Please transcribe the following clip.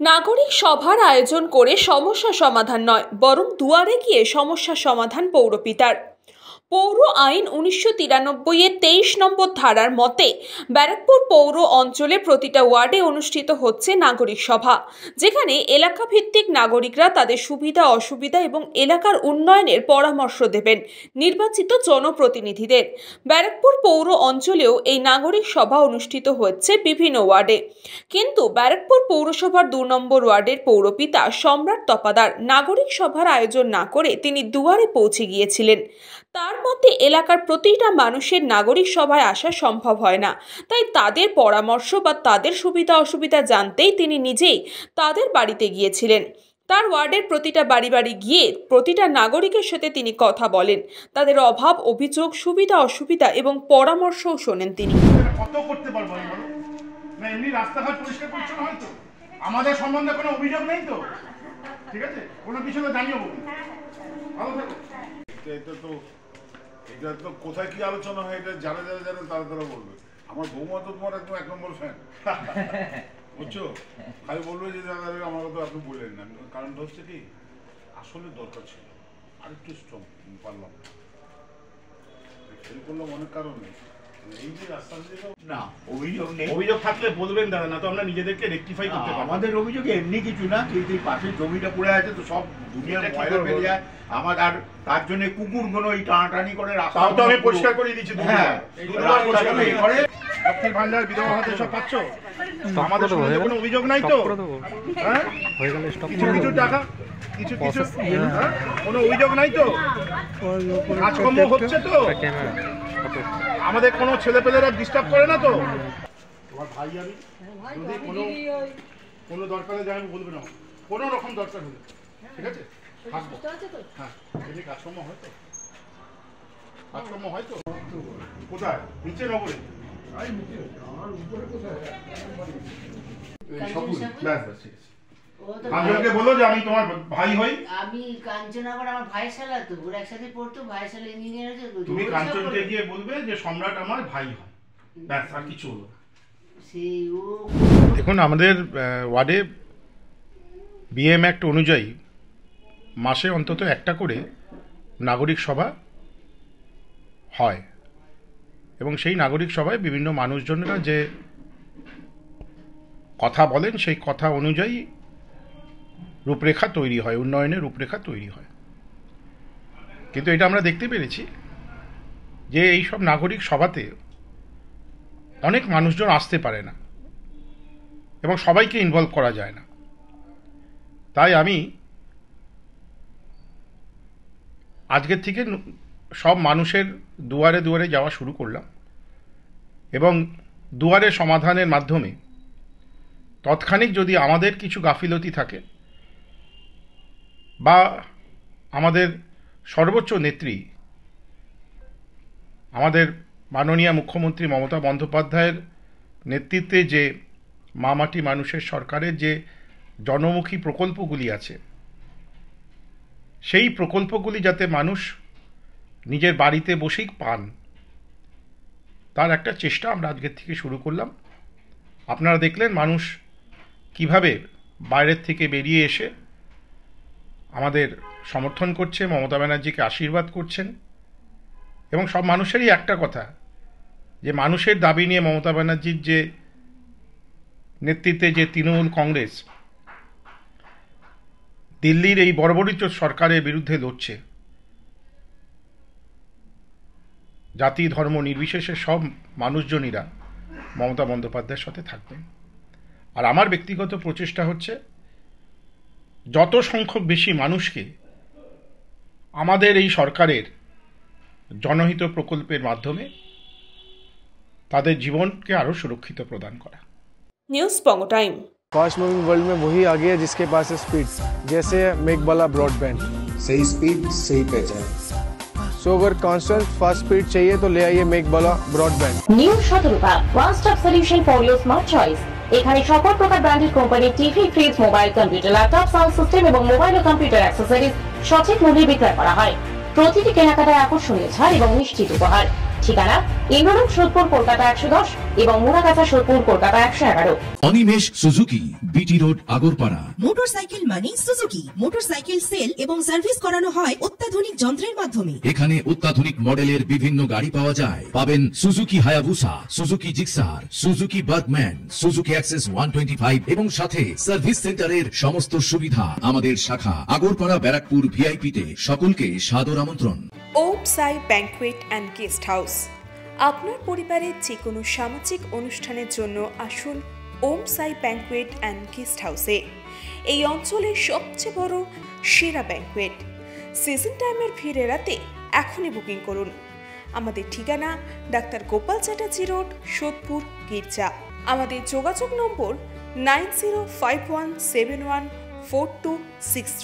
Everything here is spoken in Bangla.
নাগরিক সভার আয়োজন করে সমস্যা সমাধান নয়, বরং দুয়ারে গিয়ে সমস্যা সমাধান পৌরপিতার। পৌর আইন 1993 এর 23 নম্বর ধারার মতে ব্যারাকপুর পৌর অঞ্চলে প্রতিটা ওয়ার্ডে অনুষ্ঠিত হচ্ছে নাগরিক সভা, যেখানে এলাকা ভিত্তিক নাগরিকরা তাদের সুবিধা অসুবিধা এবং এলাকার উন্নয়নের পরামর্শ দেবেন নির্বাচিত জনপ্রতিনিধিদের। ব্যারাকপুর পৌর অঞ্চলেও এই নাগরিক সভা অনুষ্ঠিত হচ্ছে বিভিন্ন ওয়ার্ডে, কিন্তু ব্যারাকপুর পৌরসভার 2 নম্বর ওয়ার্ডের পৌরপিতা সম্রাট তপাদার নাগরিক সভার আয়োজন না করে তিনি দুয়ারে পৌঁছে গিয়েছিলেন। তার মতে এলাকার প্রতিটা মানুষের নাগরিক সভায় আসা সম্ভব হয় না, তাই তাদের পরামর্শ বা তাদের সুবিধা অসুবিধা জানতেই তিনি নিজেই তাদের বাড়িতে গিয়েছিলেন। তার ওয়ার্ডের প্রতিটা বাড়ি বাড়ি গিয়ে প্রতিটা নাগরিকের সাথে তিনি কথা বলেন, তাদের অভাব অভিযোগ সুবিধা অসুবিধা এবং পরামর্শও শোনেন তিনি। কত করতে পারবো না, এমনি রাস্তাঘাট পরিষ্কার পরিচ্ছন্ন হয় তো, আমাদের সম্বন্ধে কোনো অভিযোগ নেই তো, ঠিক আছে, কোনো কিছু তো জানিও বলি। ভালো থাকো। এটা তো কোথায় কি আলোচনা হয় এটা যারা যারা জানেন তারা তারা বলবে। আমার বৌমা তো তোমার একদম 1 নম্বর ফ্যান, বুঝছো? খালি বলবে যে আমার কথা আপনি বললেন না, কারণটা হচ্ছে কি আসলে দরকার ছিল আর একটু স্ট্রং পারলাম ফেল করলাম অনেক কারণে। এই যে রাস্তা না অভিযোগ নেই, অভিযোগ থাকলে বলবেন দাদা, না তো আমরা নিজেদেরকে রেকটিফাই করতে পারি। আমাদের অভিযোগ এমনি কিছু না, কিন্তু এই পাশের জমিটা পড়ে আছে তো সব দুনিয়ার ময়লা বেরিয়ে যায় আমার, আর তার জন্য কুকুরগুলো এই টানাটানি করে রাস্তা তো আমি পরিষ্কার করে দিচ্ছি। হ্যাঁ লক্ষ্মীর ভান্ডার বিধবা ভাতা সব পাচ্ছ, আমাদের সম্বন্ধে কোনো অভিযোগ নাই তো? হ্যাঁ কিছু কিছু টাকা কিছু কিছু কোনো অভিযোগ নাই তো? কাজকর্ম হচ্ছে তো? আমাদের কোনো ছেলেপেলেরা ডিস্টার্ব করে না তো? তোমার ভাই আমি যদি কোনো দরকারে যাই আমি বলবে না, কোনো রকম দরকার হলে, ঠিক আছে থাকবো। হ্যাঁ এমনি কাজকর্ম হয় তো? কাজকর্ম হয় তো? কোথায়? নিচে নগরে? কাঞ্চনকে বলো যে আমি তোমার ভাই হই। আমি কাঞ্চন আবার আমার ভাই শালা, তো ওরা একসাথে পড়তো, ভাই শালা ইঞ্জিনিয়ার হয়েছে। তুমি কাঞ্চনকে গিয়ে বলবে যে সম্রাট আমার ভাই হয়, ব্যাস আর কিছু হলো। দেখুন আমাদের ওয়ার্ডে বিএম অ্যাক্ট অনুযায়ী মাসে অন্তত একটা করে নাগরিক সভা হয়, এবং সেই নাগরিক সভায় বিভিন্ন মানুষজনেরা যে কথা বলেন সেই কথা অনুযায়ী রূপরেখা তৈরি হয়, উন্নয়নের রূপরেখা তৈরি হয়। কিন্তু এটা আমরা দেখতে পেরেছি যে এই সব নাগরিক সভাতে অনেক মানুষজন আসতে পারে না এবং সবাইকে ইনভলভ করা যায় না। তাই আমি আজকের থেকে সব মানুষের দুয়ারে দুয়ারে যাওয়া শুরু করলাম, এবং দুয়ারে সমাধানের মাধ্যমে তৎক্ষণিক যদি আমাদের কিছু গাফিলতি থাকে বা আমাদের সর্বোচ্চ নেত্রী আমাদের মাননীয় মুখ্যমন্ত্রী মমতা বন্দ্যোপাধ্যায়ের নেতৃত্বে যে মা মাটি মানুষের সরকারের যে জনমুখী প্রকল্পগুলি আছে, সেই প্রকল্পগুলি যাতে মানুষ নিজের বাড়িতে বসেই পান, তার একটা চেষ্টা আমরা আজকের থেকে শুরু করলাম। আপনারা দেখলেন মানুষ কিভাবে বাইরের থেকে বেরিয়ে এসে আমাদের সমর্থন করছে, মমতা ব্যানার্জিকে আশীর্বাদ করছেন, এবং সব মানুষেরই একটা কথা যে মানুষের দাবি নিয়ে মমতা ব্যানার্জির যে নেতৃত্বে যে তৃণমূল কংগ্রেস দিল্লির এই বর্বরিত সরকারের বিরুদ্ধে লড়ছে, জাতি ধর্ম নির্বিশেষে সব মানুষজনীরা মমতা বন্দ্যোপাধ্যায়ের সাথে থাকবেন। আর আমার ব্যক্তিগত প্রচেষ্টা হচ্ছে যত সংখ্যক বেশি মানুষকে আমাদের এই সরকারের জনহিত প্রকল্পের মাধ্যমে তাদের জীবনকে আরো সুরক্ষিত প্রদান করা। নিউজ বঙ্গ টাইম। फास्ट मूविंग वर्ल्ड में वही आगे है जिसके पास है स्पीड, जैसे मेघबाला ब्रॉडबैंड। सही स्पीड सही पहचान। सो अगर कांस्टेंट फास्ट स्पीड चाहिए तो ले आइए Meghbala broadband. New Shatarupa one stop solution for your smart choice. এখানে সকল প্রকার ব্র্যান্ডেড কোম্পানির TV, fridge, mobile, computer, laptop, sound system এবং মোবাইল ও কম্পিউটার অ্যাক্সেসরিজ সঠিক মূল্যে বিক্রয় করা হয়। প্রতিটি কেনাকাটায় আকর্ষণীয় ছাড় এবং নিশ্চিত উপহার। ঠিকানা ইন্দ্রলোক সোদপুর কলকাতা 110 এবং Muragachha Sodepur Kolkata 111। Animesh Suzuki, BT road, Agarpara. Motorcycle মানে সুজুকি। মোটরসাইকেল সেল এবং সার্ভিস করানো হয় অত্যাধুনিক যন্ত্রের মাধ্যমে। এখানে অত্যাধুনিক মডেলের বিভিন্ন গাড়ি পাওয়া যায়। পাবেন Suzuki Hayabusa, Suzuki Gixxer, Suzuki Bergman, Suzuki access 125 এবং সাথে সার্ভিস সেন্টারের সমস্ত সুবিধা। আমাদের শাখা আগরপাড়া ব্যারাকপুর ভিআইপিতে। সকলকে সাদর আমন্ত্রণ। ওম সাই ব্যাংকুয়েট অ্যান্ড গেস্ট হাউস। আপনার পরিবারের যে কোনো সামাজিক অনুষ্ঠানের জন্য আসুন ওম সাই ব্যাংকুয়েট অ্যান্ড গেস্ট হাউসে। এই অঞ্চলের সবচেয়ে বড় সেরা ব্যাংকুয়েট। সিজন টাইমের ভিড় এড়াতে এখনই বুকিং করুন। আমাদের ঠিকানা ডাক্তার গোপাল চ্যাটার্জি রোড, সোদপুর, গির্জা। আমাদের যোগাযোগ নম্বর 9051714263।